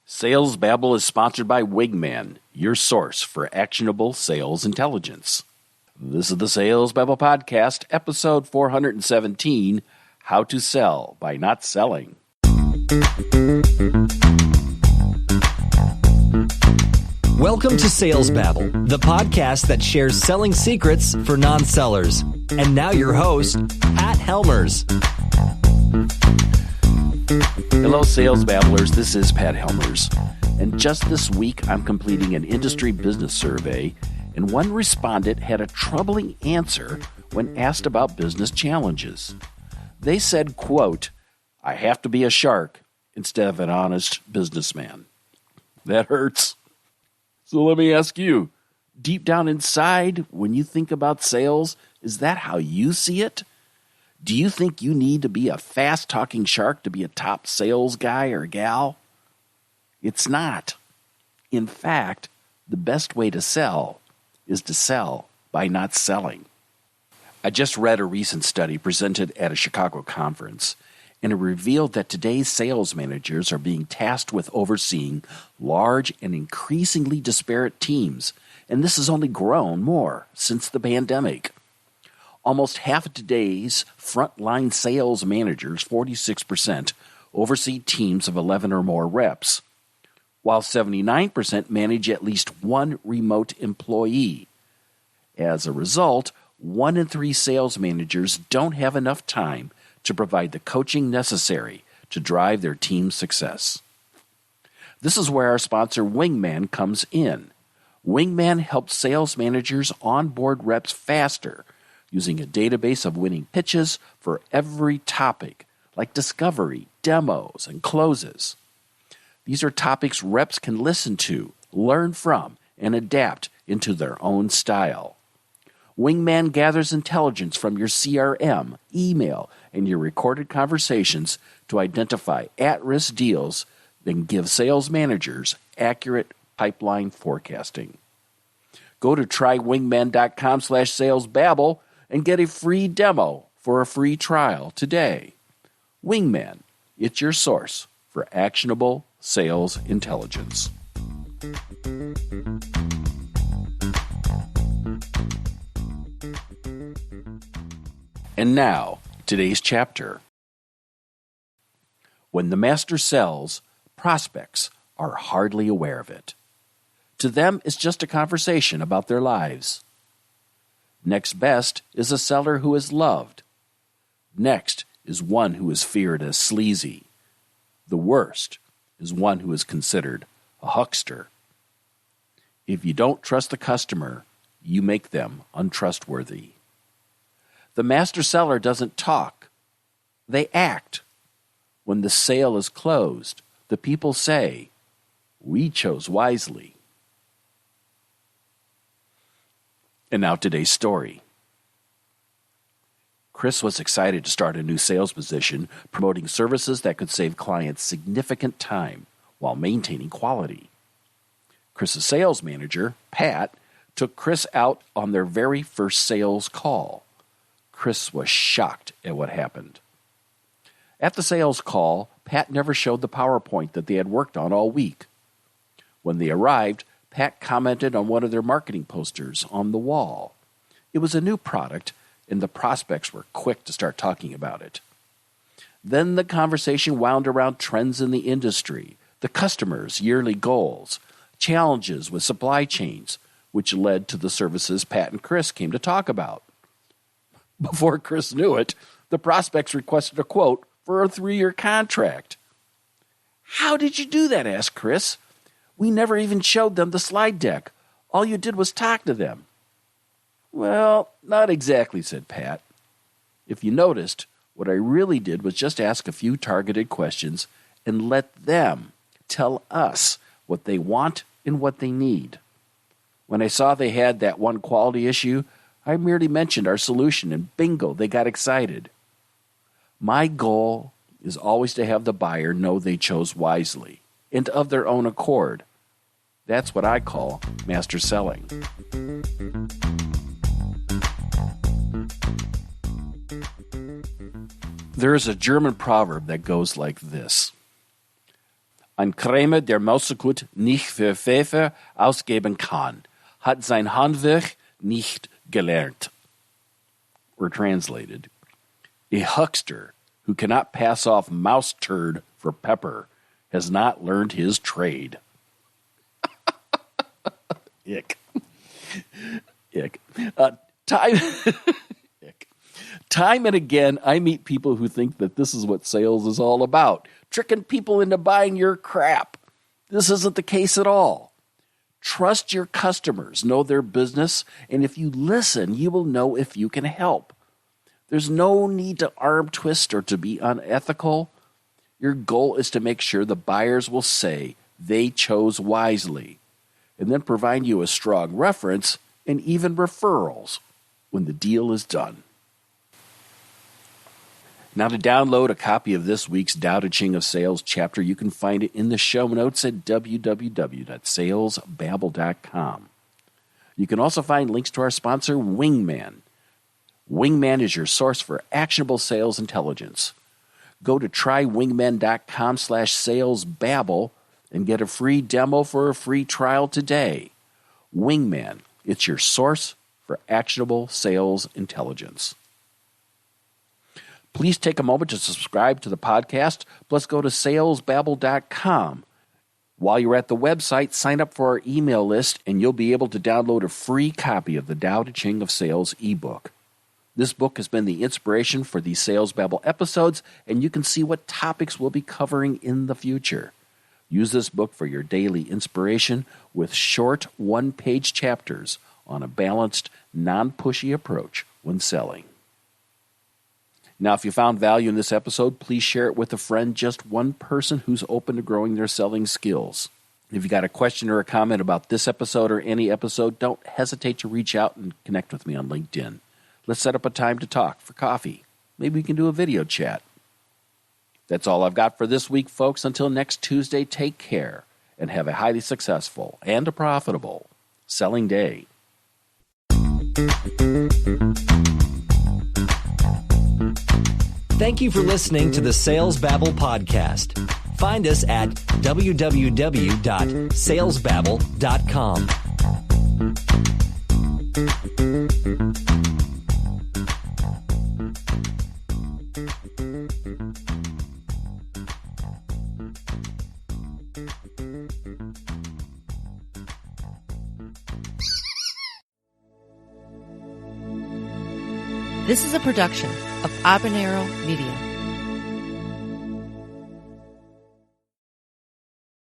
Sales Babble is sponsored by Wingman, your source for actionable sales intelligence. This is the Sales Babble Podcast, episode 417, How to Sell by Not Selling. Welcome to Sales Babble, the podcast that shares selling secrets for non-sellers. And now your host, Pat Helmers. Hello, Sales Babblers. This is Pat Helmers. And just this week, I'm completing an industry business survey, and one respondent had a troubling answer when asked about business challenges. They said, quote, "I have to be a shark instead of an honest businessman." That hurts. So let me ask you, deep down inside, when you think about sales, is that how you see it? Do you think you need to be a fast-talking shark to be a top sales guy or gal? It's not. In fact, the best way to sell is to sell by not selling. I just read a recent study presented at a Chicago conference, and it revealed that today's sales managers are being tasked with overseeing large and increasingly disparate teams, and this has only grown more since the pandemic. Almost half of today's frontline sales managers, 46%, oversee teams of 11 or more reps, while 79% manage at least one remote employee. As a result, 1 in 3 sales managers don't have enough time to provide the coaching necessary to drive their team's success. This is where our sponsor Wingman comes in. Wingman helps sales managers onboard reps faster, using a database of winning pitches for every topic, like discovery, demos, and closes. These are topics reps can listen to, learn from, and adapt into their own style. Wingman gathers intelligence from your CRM, email, and your recorded conversations to identify at-risk deals, then give sales managers accurate pipeline forecasting. Go to trywingman.com/salesbabble and get a free demo for a free trial today. Wingman, it's your source for actionable sales intelligence. And now, today's chapter. When the master sells, prospects are hardly aware of it. To them, it's just a conversation about their lives. Next best is a seller who is loved. Next is one who is feared as sleazy. The worst is one who is considered a huckster. If you don't trust the customer, you make them untrustworthy. The master seller doesn't talk. They act. When the sale is closed, the people say, "We chose wisely." And now today's story. Chris was excited to start a new sales position, promoting services that could save clients significant time while maintaining quality. Chris's sales manager, Pat, took Chris out on their very first sales call. Chris was shocked at what happened. At the sales call, Pat never showed the PowerPoint that they had worked on all week. When they arrived, Pat commented on one of their marketing posters on the wall. It was a new product, and the prospects were quick to start talking about it. Then the conversation wound around trends in the industry, the customers' yearly goals, challenges with supply chains, which led to the services Pat and Chris came to talk about. Before Chris knew it, the prospects requested a quote for a 3-year contract. "How did you do that?" asked Chris. "We never even showed them the slide deck. All you did was talk to them." "Well, not exactly," said Pat. "If you noticed, what I really did was just ask a few targeted questions and let them tell us what they want and what they need. When I saw they had that one quality issue, I merely mentioned our solution, and bingo, they got excited. My goal is always to have the buyer know they chose wisely and of their own accord. That's what I call master selling." There is a German proverb that goes like this: Ein Krämer, der Mausegut nicht für Pfeffer ausgeben kann, hat sein Handwerk nicht gelernt. Or translated, a huckster who cannot pass off mouse turd for pepper has not learned his trade. Ick. Ick. Ick. Time and again, I meet people who think that this is what sales is all about, tricking people into buying your crap. This isn't the case at all. Trust your customers, know their business, and if you listen, you will know if you can help. There's no need to arm twist or to be unethical. Your goal is to make sure the buyers will say they chose wisely, and then provide you a strong reference and even referrals when the deal is done. Now, to download a copy of this week's Tao Te Ching of Sales chapter, you can find it in the show notes at www.salesbabble.com. You can also find links to our sponsor, Wingman. Wingman is your source for actionable sales intelligence. Go to trywingman.com/salesbabble and get a free demo for a free trial today. Wingman, it's your source for actionable sales intelligence. Please take a moment to subscribe to the podcast, plus go to salesbabble.com. While you're at the website, sign up for our email list, and you'll be able to download a free copy of the Tao Te Ching of Sales ebook. This book has been the inspiration for these Sales Babble episodes, and you can see what topics we'll be covering in the future. Use this book for your daily inspiration with short one-page chapters on a balanced, non-pushy approach when selling. Now, if you found value in this episode, please share it with a friend, just one person who's open to growing their selling skills. If you got a question or a comment about this episode or any episode, don't hesitate to reach out and connect with me on LinkedIn. Let's set up a time to talk for coffee. Maybe we can do a video chat. That's all I've got for this week, folks. Until next Tuesday, take care and have a highly successful and a profitable selling day. Thank you for listening to the Sales Babble podcast. Find us at www.salesbabble.com. This is a production of Habanero Media.